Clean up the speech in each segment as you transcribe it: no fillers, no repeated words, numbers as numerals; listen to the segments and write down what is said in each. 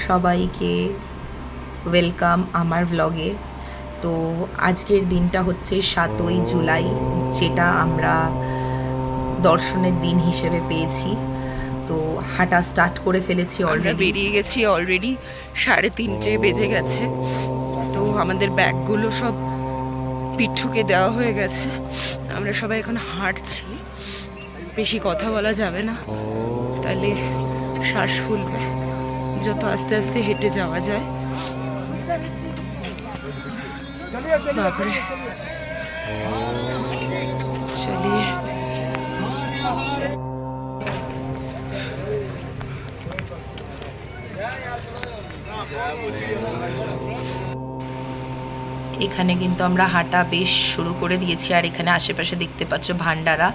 সবাইকে ওয়েলকাম আমার ব্লগে। তো আজকের দিনটা হচ্ছে 7ই জুলাই, যেটা আমরা দর্শনের দিন হিসেবে পেয়েছি। তো হাঁটা স্টার্ট করে ফেলেছি, অলরেডি বেরিয়ে গেছি। অলরেডি 3:30 বেজে গেছে। তো আমাদের ব্যাগগুলো সব পিঠুকে দেওয়া হয়ে গেছে। আমরা সবাই এখন হাঁটছি। বেশি কথা বলা যাবে না, তাহলে শ্বাস ফুলবে। যত আস্তে আস্তে হেঁটে যাওয়া যায়। বাপরে, চলিয়ে এখানে কিন্তু আমরা হাঁটা বেশ শুরু করে দিয়েছি। আর এখানে আশেপাশে দেখতে পাচ্ছ ভান্ডারা।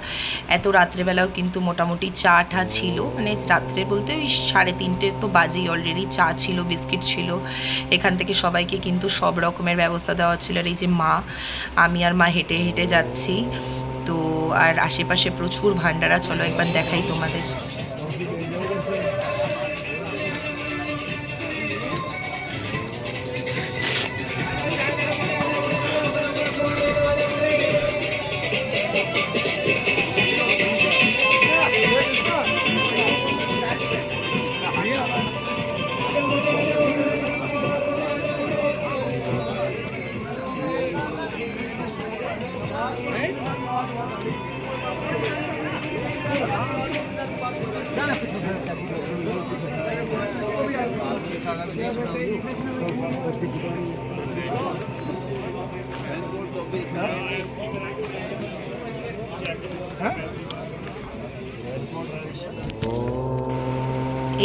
এত রাত্রেবেলাও কিন্তু মোটামুটি চা টা ছিল, মানে রাত্রে বলতে ওই 3:30 তো বাজেই। অলরেডি চা ছিল, বিস্কিট ছিল। এখান থেকে সবাইকে কিন্তু সব রকমের ব্যবস্থা দেওয়া ছিল। আর এই যে মা, আমি আর মা হেঁটে হেঁটে যাচ্ছি। তো আর আশেপাশে প্রচুর ভান্ডারা। চলো একবার দেখাই তোমাদের।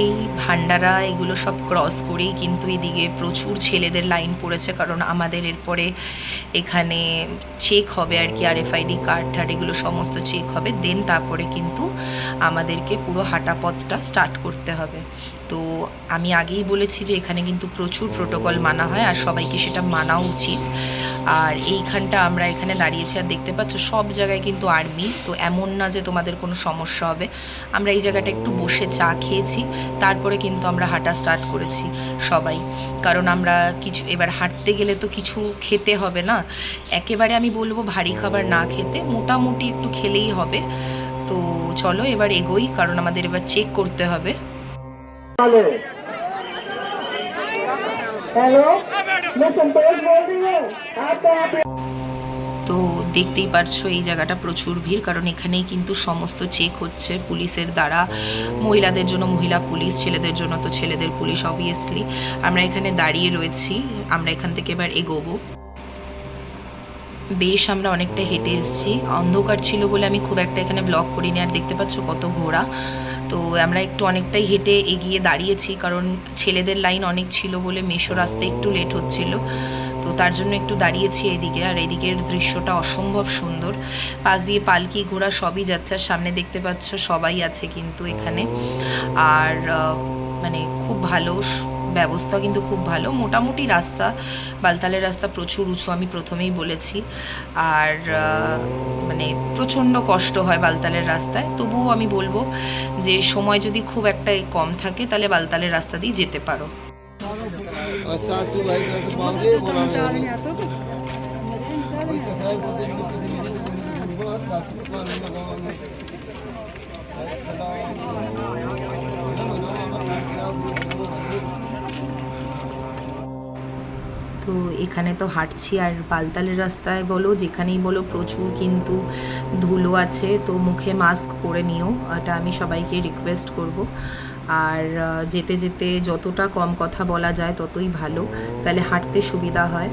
এই ভান্ডারা এগুলো সব ক্রস করেই কিন্তু এদিকে প্রচুর ছেলেদের লাইন পড়েছে, কারণ আমাদের এরপরে এখানে চেক হবে আর কি। RFID কার্ড ঠার্ড এগুলো সমস্ত চেক হবে, দেন তারপরে কিন্তু আমাদেরকে পুরো হাঁটা পথটা স্টার্ট করতে হবে। তো আমি আগেই বলেছি যে এখানে কিন্তু প্রচুর প্রোটোকল মানা হয়, আর সবাইকে সেটা মানাও উচিত। আর এইখানটা আমরা এখানে দাঁড়িয়েছি, আর দেখতে পাচ্ছ সব জায়গায় কিন্তু আর্মি। তো এমন না যে তোমাদের কোনো সমস্যা হবে। আমরা এই জায়গাটা একটু বসে চা খেয়েছি, তারপরে কিন্তু আমরা হাঁটা স্টার্ট করেছি সবাই। কারণ আমরা কিছু এবার হাঁটতে গেলে তো কিছু খেতে হবে না। একেবারে আমি বলবো ভারী খাবার না খেতে, মোটামুটি একটু খেলেই হবে। তো চলো এবার এগোই, কারণ আমাদের এবার চেক করতে হবে। তো দেখতেই পারছো এই জায়গাটা প্রচুর ভিড়, কারণ এখানেই কিন্তু সমস্ত চেক হচ্ছে পুলিশের দ্বারা। মহিলাদের জন্য মহিলা পুলিশ, ছেলেদের জন্য তো ছেলেদের পুলিশ অবভিয়াসলি। আমরা এখানে দাঁড়িয়ে রয়েছি, আমরা এখান থেকে এবার এগোবো। বেশ আমরা অনেকটা হেঁটে এসেছি। অন্ধকার ছিল বলে আমি খুব একটা এখানে ব্লগ করিনি। আর দেখতে পাচ্ছ কত ঘোড়া। তো আমরা একটু অনেকটাই হেঁটে এগিয়ে দাঁড়িয়েছি, কারণ ছেলেদের লাইন অনেক ছিল বলে মেশো রাস্তায় একটু লেট হচ্ছিল। তো তার জন্য একটু দাঁড়িয়েছি এদিকে। আর এদিকের দৃশ্যটা অসম্ভব সুন্দর। পাশ দিয়ে পালকি ঘোড়া সবই যাচ্ছে, আর সামনে দেখতে পাচ্ছ সবাই আছে কিন্তু এখানে। আর মানে খুব ভালো ব্যবস্থা, কিন্তু খুব ভালো। মোটামুটি রাস্তা, বালতালের রাস্তা প্রচুর উঁচু, আমি প্রথমেই বলেছি। আর মানে প্রচণ্ড কষ্ট হয় বালতালের রাস্তায়। তবুও আমি বলবো যে সময় যদি খুব একটা কম থাকে, তাহলে বালতালের রাস্তা দিয়ে যেতে পারো। তো এখানে তো হাঁটছি, আর বালতালের রাস্তায় বলো যেখানেই বলো প্রচুর কিন্তু ধুলো আছে। তো মুখে মাস্ক পরে নিও, এটা আমি সবাইকে রিকোয়েস্ট করব। আর যেতে যেতে যতটা কম কথা বলা যায় ততই ভালো, তাহলে হাঁটতে সুবিধা হয়।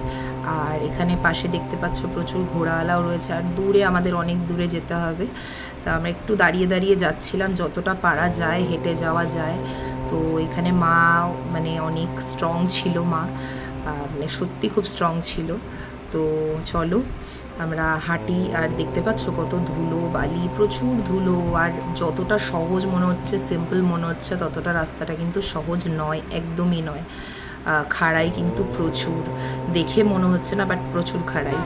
আর এখানে পাশে দেখতে পাচ্ছ প্রচুর ঘোড়াওয়ালাও রয়েছে, আর দূরে আমাদের অনেক দূরে যেতে হবে। তা আমরা একটু দাঁড়িয়ে দাঁড়িয়ে যাচ্ছিলাম, যতটা পারা যায় হেঁটে যাওয়া যায়। তো এখানে মা মানে অনেক স্ট্রং ছিল, মা মানে সত্যি খুব স্ট্রং ছিল। তো চলো আমরা হাঁটি। আর দেখতে পাচ্ছ কত ধুলো বালি, প্রচুর ধুলো। আর যতটা সহজ মনে হচ্ছে, সিম্পল মনে হচ্ছে, ততটা রাস্তাটা কিন্তু সহজ নয়, একদমই নয়। খাড়াই কিন্তু প্রচুর, দেখে মনে হচ্ছে না, বাট প্রচুর খাড়াই।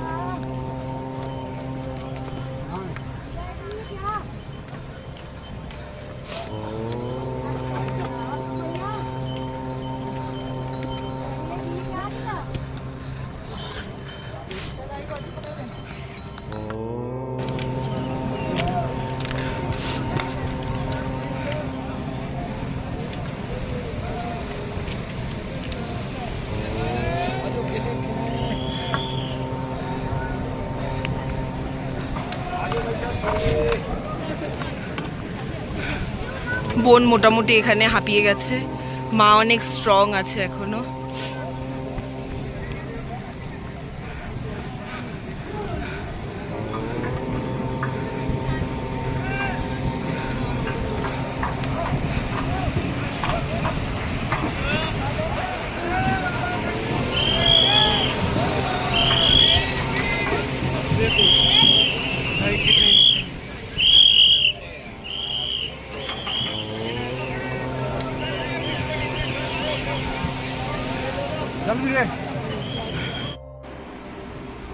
বোন মোটামুটি এখানে হাঁপিয়ে গেছে, মা অনেক স্ট্রং আছে এখনো।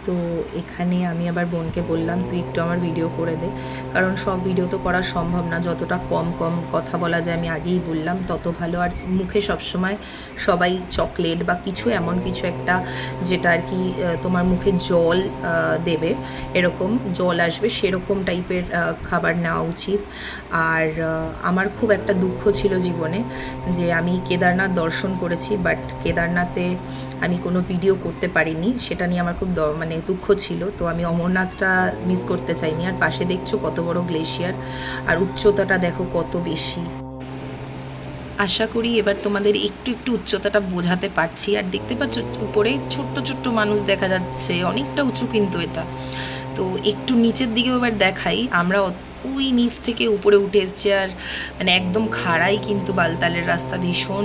তো এখানে আমি আবার বোনকে বললাম তুই একটু আমার ভিডিও করে দে, কারণ সব ভিডিও তো করা সম্ভব না, যতটা কম কথা বলা যায় আমি আগেই বললাম তত ভালো। আর মুখে সবসময় সবাই চকলেট বা কিছু এমন কিছু একটা যেটা আর কি তোমার মুখে জল দেবে, এরকম জল আসবে সেরকম টাইপের খাবার নেওয়া উচিত। আর আমার খুব একটা দুঃখ ছিল জীবনে যে আমি কেদারনাথ দর্শন করেছি, বাট কেদারনাথে আমি কোনো ভিডিও করতে পারিনি, সেটা নিয়ে আমার খুব মানে দুঃখ ছিল। তো আমি অমরনাথটা মিস করতে চাইনি। আর পাশে দেখছো কত বড় গ্লেশিয়ার, আর উচ্চতাটা দেখো কত বেশি। আশা করি এবার তোমাদের একটু একটু উচ্চতাটা বোঝাতে পারছি। আর দেখতে পাচ্ছ উপরে ছোট্ট ছোট্ট মানুষ দেখা যাচ্ছে, অনেকটা উঁচু কিন্তু এটা। তো একটু নিচের দিকেও এবার দেখাই, আমরা ওই নিচ থেকে উপরে উঠে এসছি। আর মানে একদম খাড়াই কিন্তু বালতালের রাস্তা, ভীষণ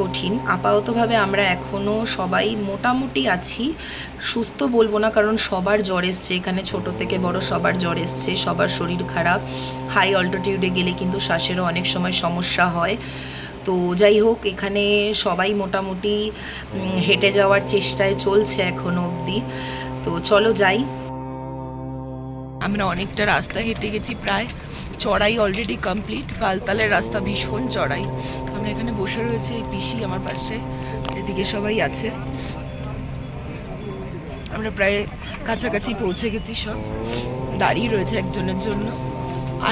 কঠিন। আপাততভাবে আমরা এখনও সবাই মোটামুটি আছি, সুস্থ বলবো না কারণ সবার জ্বর এসছে এখানে, ছোট থেকে বড় সবার জ্বর এসছে, সবার শরীর খারাপ। হাই অল্টিটিউডে গেলে কিন্তু শ্বাসেরও অনেক সময় সমস্যা হয়। তো যাই হোক, এখানে সবাই মোটামুটি হেঁটে যাওয়ার চেষ্টায় চলছে এখনো অবধি। তো চলো যাই। আমরা অনেকটা রাস্তা হেঁটে গেছি, প্রায় চড়াই অলরেডি কমপ্লিট। বালতালের রাস্তা ভীষণ চড়াই। আমরা এখানে বসে রয়েছি, এই পিসি আমার পাশে, এদিকে সবাই আছে। আমরা প্রায় কাছাকাছি পৌঁছে গেছি, সব দাঁড়িয়ে রয়েছে একজনের জন্য,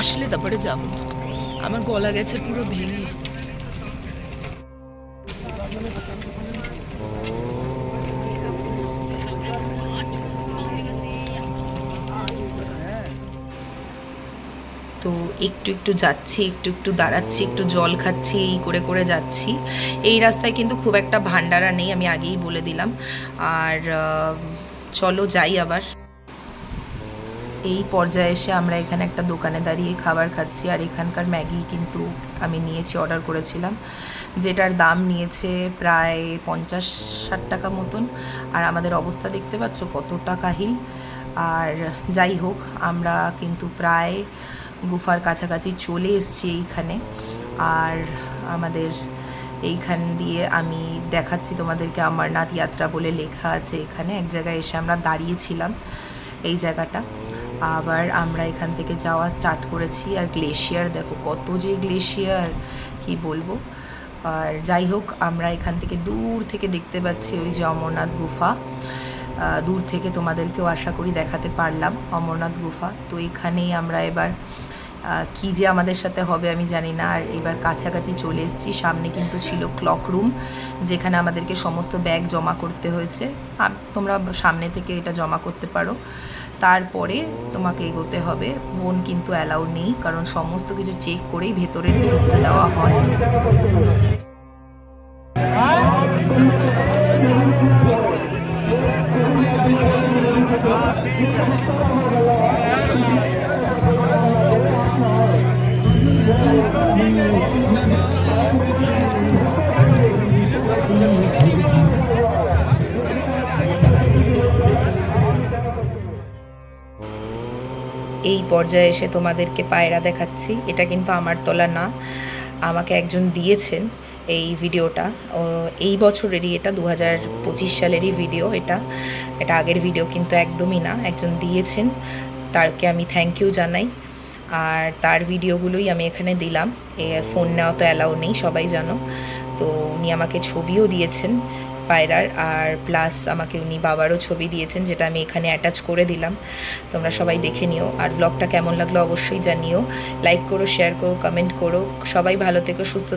আসলে তারপরে যাব। আমার গলা গেছে পুরো ভেঙে। তো একটু একটু যাচ্ছি, একটু একটু দাঁড়াচ্ছি, একটু জল খাচ্ছি, এই করে করে যাচ্ছি। এই রাস্তায় কিন্তু খুব একটা ভান্ডারা নেই, আমি আগেই বলে দিলাম। আর চলো যাই আবার। এই পর্যায়ে এসে আমরা এখানে একটা দোকানে দাঁড়িয়ে খাবার খাচ্ছি। আর এখানকার ম্যাগি কিন্তু আমি নিয়েছি, অর্ডার করেছিলাম, যেটার দাম নিয়েছে প্রায় 50-60 টাকা মতন। আর আমাদের অবস্থা দেখতে পাচ্ছ কতটা কাহিল। আর যাই হোক, আমরা কিন্তু প্রায় গুফার কাছাকাছি চলে এসেছি এইখানে। আর আমাদের এইখান দিয়ে আমি দেখাচ্ছি তোমাদেরকে, অমরনাথ যাত্রা বলে লেখা আছে এখানে। এক জায়গায় এসে আমরা দাঁড়িয়েছিলাম, এই জায়গাটা। আবার আমরা এখান থেকে যাওয়া স্টার্ট করেছি। আর গ্লেশিয়ার দেখো কত যে গ্লেশিয়ার, কি বলবো। আর যাই হোক, আমরা এখান থেকে দূর থেকে দেখতে পাচ্ছি ওই যে অমরনাথ গুফা। দূর থেকে তোমাদেরকেও আশা করি দেখাতে পারলাম অমরনাথ গুফা। তো এখানেই আমরা এবার কি যে আমাদের সাথে হবে আমি জানি না। আর এবার কাছাকাছি চলে এসেছি। সামনে কিন্তু ছিল ক্লক রুম, যেখানে আমাদেরকে সমস্ত ব্যাগ জমা করতে হয়েছে। তোমরা সামনে থেকে এটা জমা করতে পারো, তারপরে তোমাকে এগোতে হবে। ফোন কিন্তু অ্যালাউ নেই, কারণ সমস্ত কিছু চেক করেই ভেতরে ঢুকতে দেওয়া হয়। এই পর্যায়ে এসে তোমাদেরকে পায়রা দেখাচ্ছি। এটা কিন্তু আমার তোলা না, আমাকে একজন দিয়েছেন এই ভিডিওটা। এই বছরেরই এটা, 2025 সালেরই ভিডিও এটা। এটা আগের ভিডিও কিন্তু একদমই না, একজন দিয়েছেন, তারকে আমি থ্যাংক ইউ জানাই। আর তার ভিডিওগুলোই আমি এখানে দিলাম। ফোন নেওয়া তো অ্যালাউ নেই, সবাই জানো। তো উনি আমাকে ছবিও দিয়েছেন পায়রার, আর প্লাস আমাকে উনি বাবারও ছবি দিয়েছেন, যেটা আমি এখানে অ্যাটাচ করে দিলাম। তোমরা সবাই দেখে নিও। আর ব্লগটা কেমন লাগলো অবশ্যই জানিও। লাইক করো, শেয়ার করো, কমেন্ট করো। সবাই ভালো থেকো, সুস্থ